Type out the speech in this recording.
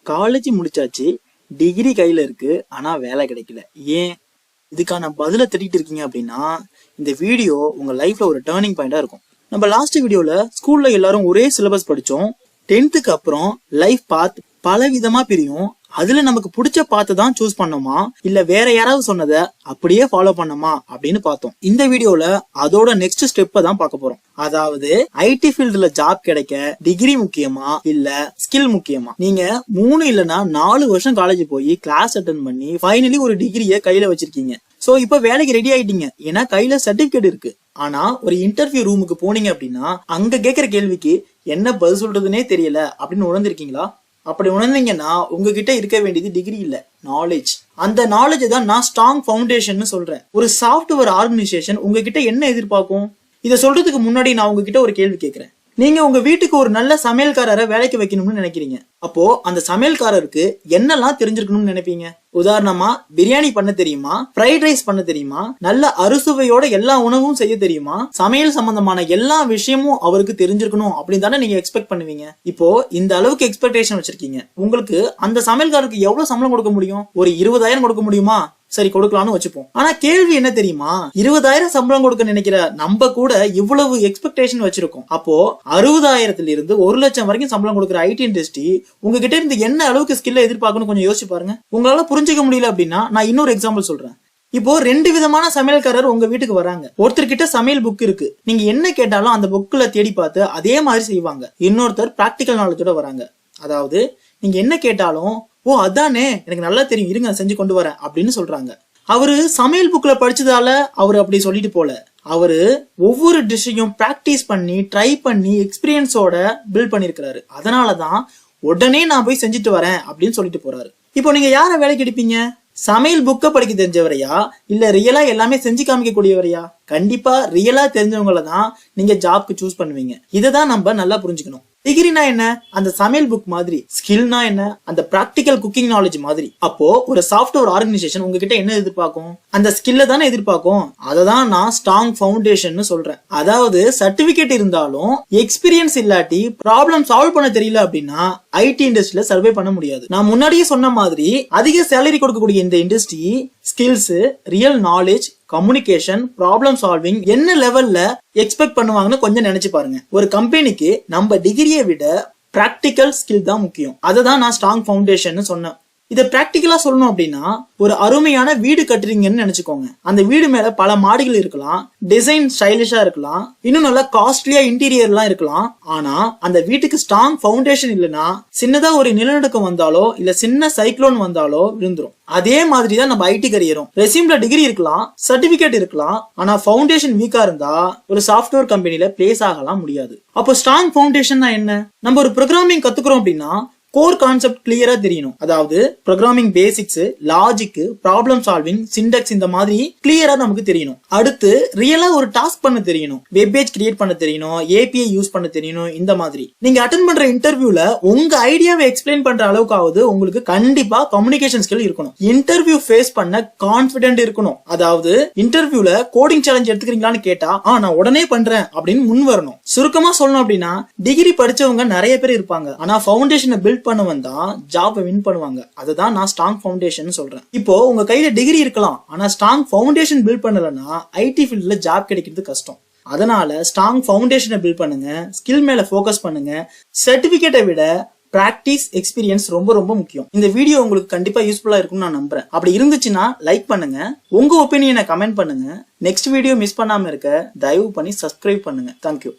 College முடிச்சாச்சு, degree கையில இருக்கு, ஆனா வேலை கிடைக்கல. ஏன்? இதுக்கான பதில தேடிட்டு இருக்கீங்க அப்படின்னா இந்த வீடியோ உங்க லைஃப்ல ஒரு டேர்னிங் பாயிண்டா இருக்கும். நம்ம லாஸ்ட் வீடியோல ஸ்கூல்ல எல்லாரும் ஒரே சிலபஸ் படிச்சோம். 10th அப்புறம் லைஃப் பாத் பல விதமா பிரியும். அதுல நமக்கு பிடிச்ச பாத்து தான் சூஸ் பண்ணோமா இல்ல வேற யாராவது சொன்னதை அப்படியே ஃபாலோ பண்ணோமா அப்படின்னு பார்த்தோம். இந்த வீடியோல அதோட நெக்ஸ்ட் ஸ்டெப்பை தான் பார்க்க போறோம். அதாவது ஐடி ஃபீல்டுல ஜாப் கிடைக்க டிகிரி முக்கியமா இல்ல ஸ்கில் முக்கியமா? நீங்க 3 இல்லனா 4 வருஷம் காலேஜ் போய் கிளாஸ் அட்டென்ட் பண்ணி ஃபைனலி ஒரு டிகிரியை கையில வச்சிருக்கீங்க. சோ இப்ப வேலைக்கு ரெடி ஆயிட்டீங்க, ஏன்னா கையில சர்டிபிகேட் இருக்கு. ஆனா ஒரு இன்டர்வியூ ரூமுக்கு போனீங்க அப்படின்னா அங்க கேட்கிற கேள்விக்கு என்ன பதில் சொல்றதுன்னே தெரியல அப்படின்னு உணர்ந்திருக்கீங்களா? அப்படி உணர்ந்தீங்கன்னா உங்ககிட்ட இருக்க வேண்டியது டிகிரி இல்ல, நாலேஜ். அந்த நாலேஜ் தான் நான் ஸ்ட்ராங் ஃபவுண்டேஷன் சொல்றேன். ஒரு சாஃப்ட்வேர் ஆர்கனைசேஷன் உங்ககிட்ட என்ன எதிர்பார்க்கும்? இதை சொல்றதுக்கு முன்னாடி நான் உங்ககிட்ட ஒரு கேள்வி கேட்கிறேன். நீங்க உங்க வீட்டுக்கு ஒரு நல்ல சமையல்காரரை வேலைக்கு வைக்கணும்னு நினைக்கிறீங்க. அப்போ அந்த சமையல்காரருக்கு என்னெல்லாம் தெரிஞ்சிருக்கணும்னு நினைப்பீங்க? உதாரணமா பிரியாணி பண்ண தெரியுமா, ஃப்ரைட் ரைஸ் பண்ண தெரியுமா, நல்ல அறுசுவையோட எல்லா உணவும் செய்ய தெரியுமா, சமையல் சம்பந்தமான எல்லா விஷயமும் அவருக்கு தெரிஞ்சிருக்கணும் அப்படின்னு தானே நீங்க எக்ஸ்பெக்ட் பண்ணுவீங்க. இப்போ இந்த அளவுக்கு எக்ஸ்பெக்டேஷன் வச்சிருக்கீங்க. உங்களுக்கு அந்த சமையல்காரருக்கு எவ்வளவு சம்பளம் கொடுக்க முடியும்? ஒரு 20,000 கொடுக்க முடியுமா? சரி, கொடுக்கலாம்னு வச்சுப்போம். ஆனா கேள்வி என்ன தெரியுமா? 20,000 சம்பளம் கொடுக்க நினைக்கிற நம்ம கூட இவ்வளவு எக்ஸ்பெக்டேஷன் வச்சிருக்கோம். அப்போ 60,000 இருந்து 1,00,000 வரைக்கும் சம்பளம் கொடுக்குற ஐடி இண்டஸ்ட்ரி உங்ககிட்ட இருந்து என்ன அளவுக்கு ஸ்கில்ல எதிர்பார்க்கணும் கொஞ்சம் யோசிச்சு பாருங்க. உங்களால புரிஞ்சுக்க முடியல அப்படின்னா நான் இன்னொரு எக்ஸாம்பிள் சொல்றேன். இப்போ 2 விதமான சமையல்காரர் உங்க வீட்டுக்கு வராங்க. ஒருத்தர்கிட்ட சமையல் புக் இருக்கு, நீங்க என்ன கேட்டாலும் அந்த புக்ல தேடி பார்த்து அதே மாதிரி செய்வாங்க. இன்னொருத்தர் பிராக்டிக்கல் நாலேஜோட வராங்க. அதாவது நீங்க என்ன கேட்டாலும் ஓ அதானே எனக்கு நல்லா தெரியும், இருங்க செஞ்சு கொண்டு வரேன் அப்படின்னு சொல்றாங்க. அவரு சமையல் புக்ல படிச்சதால அவரு அப்படி சொல்லிட்டு போல, அவரு ஒவ்வொரு டிஷ்ஷையும் பிராக்டிஸ் பண்ணி ட்ரை பண்ணி எக்ஸ்பீரியன்ஸோட பில்ட் பண்ணிருக்கிறாரு. அதனாலதான் உடனே நான் போய் செஞ்சுட்டு வரேன் அப்படின்னு சொல்லிட்டு போறாரு. இப்போ நீங்க யார வேலைக்கு எடுப்பீங்க? சமையல் புக்க படிக்க தெரிஞ்சவரையா இல்ல ரியலா எல்லாமே செஞ்சு காமிக்க கூடியவரையா? கண்டிப்பா ரியலா தெரிஞ்சவங்கள தான் நீங்க ஜாப்க்கு சூஸ் பண்ணுவீங்க. இததான் நம்ம நல்லா புரிஞ்சுக்கணும். டிகிரினா என்ன? அந்த சமையல் புக் மாதிரி. ஸ்கில்னா என்ன? அந்த பிராக்டிக்கல் குக்கிங் நாலேஜ் மாதிரி. அப்போ ஒரு சாஃப்ட்வேர் ஆர்கனைசேஷன் உங்ககிட்ட என்ன எதிர்பார்க்கும்? அந்த ஸ்கில்ல தானே எதிர்பார்க்கும். அததான் நான் ஸ்ட்ராங் ஃபவுண்டேஷன் சொல்றேன். அதாவது சர்டிபிகேட் இருந்தாலும் எக்ஸ்பீரியன்ஸ் இல்லாட்டி ப்ராப்ளம் சால்வ் பண்ண தெரியல அப்படின்னா ஐடி இண்டஸ்ட்ரியில சர்வே பண்ண முடியாது. நான் முன்னாடியே சொன்ன மாதிரி அதிக சேலரி கொடுக்கக்கூடிய இந்த industry skills, real knowledge, communication, problem solving என்ன லெவல்ல எக்ஸ்பெக்ட் பண்ணுவாங்கன்னு கொஞ்சம் நினைச்சு பாருங்க. ஒரு கம்பெனிக்கு நம்ம டிகிரியை விட பிராக்டிக்கல் ஸ்கில் தான் முக்கியம். அதுதான் நான் ஸ்ட்ராங் ஃபவுண்டேஷன் சொன்னேன். இதை பிராக்டிக்கலா சொல்லணும் அப்படின்னா ஒரு அருமையான வீடு கட்டுறீங்கன்னு நினைச்சுக்கோங்க. அந்த வீடு மேல பல மாடிகள் இருக்கலாம், டிசைன் ஸ்டைலிஷா இருக்கலாம், இன்னும் நல்லா காஸ்ட்லியா இன்டீரியர் எல்லாம் இருக்கலாம். ஆனா அந்த வீட்டுக்கு ஸ்ட்ராங் ஃபவுண்டேஷன் இல்லைன்னா சின்னதா ஒரு நிலநடுக்கம் வந்தாலோ இல்ல சின்ன சைக்ளோன் வந்தாலோ விழுந்துரும். அதே மாதிரி தான் நம்ம ஐடி கரியரும். ரெஸ்யூம்ல டிகிரி இருக்கலாம், சர்டிபிகேட் இருக்கலாம், ஆனா ஃபவுண்டேஷன் வீக்கா இருந்தா ஒரு சாஃப்ட்வேர் கம்பெனில பிளேஸ் ஆகலாம் முடியாது. அப்போ ஸ்ட்ராங் ஃபவுண்டேஷன் என்ன? நம்ம ஒரு ப்ரோக்ராமிங் கத்துக்கிறோம் அப்படின்னா கோர் கான்செப்ட் கிளியரா தெரியணும். அதாவது programming basics, logic, problem solving, Sintex இந்த மாதிரி கிளியரா நமக்கு தெரியணும். அடுத்து ரியலா ஒரு டாஸ்க் பண்ண தெரியணும், வெப் பேஜ் கிரியேட் பண்ண தெரியணும், ஏபிஐ யூஸ் பண்ண தெரியணும். இந்த மாதிரி நீங்க அட்டென்ட் பண்ற இன்டர்வியூல உங்க ஐடியாவை எக்ஸ்பிளைன் பண்ற அளவுக்காவது உங்களுக்கு கண்டிப்பா கம்யூனிகேஷன் ஸ்கில் இருக்கணும். இன்டர்வியூ ஃபேஸ் பண்ண கான்பிடென்ட் இருக்கணும். அதாவது இன்டர்வியூல கோடிங் சேலஞ்ச் எடுத்துக்கிறீங்களான்னு கேட்டா நான் உடனே பண்றேன் அப்படின்னு முன் வரணும். சுருக்கமா சொல்லணும் அப்படின்னா டிகிரி படிச்சவங்க நிறைய பேர் இருப்பாங்க, ஆனா ஃபவுண்டேஷனை பில்ட் பண்ணவன் தான் ஜாப் வின் பண்ணுவாங்க. அதுதான் நான் ஸ்ட்ராங் ஃபவுண்டேஷன் சொல்றேன். இப்போ உங்க கையில டிகிரி இருக்கலாம், ஆனா ஸ்ட்ராங் ஃபவுண்டேஷன் பில்ட் பண்ணலன்னா ஐடி ஃபீல்ட்ல ஜாப் கிடைக்கிறது கஷ்டம். அதனால ஸ்ட்ராங் ஃபவுண்டேஷனை பில்ட் பண்ணுங்க, ஸ்கில் மேல ஃபோக்கஸ் பண்ணுங்க. சர்டிபிகேட்டை விட பிராக்டிஸ், எக்ஸ்பீரியன்ஸ் ரொம்ப ரொம்ப முக்கியம். இந்த வீடியோ உங்களுக்கு கண்டிப்பா யூஸ்ஃபுல்லா இருக்கும்னு நான் நம்புறேன். அப்படி இருந்துச்சுன்னா லைக் பண்ணுங்க, உங்க ஒப்பீனியனை கமெண்ட் பண்ணுங்க. நெக்ஸ்ட் வீடியோ மிஸ் பண்ணாம இருக்க தயவு பண்ணி சப்ஸ்கிரைப் பண்ணுங்க. தேங்க்யூ.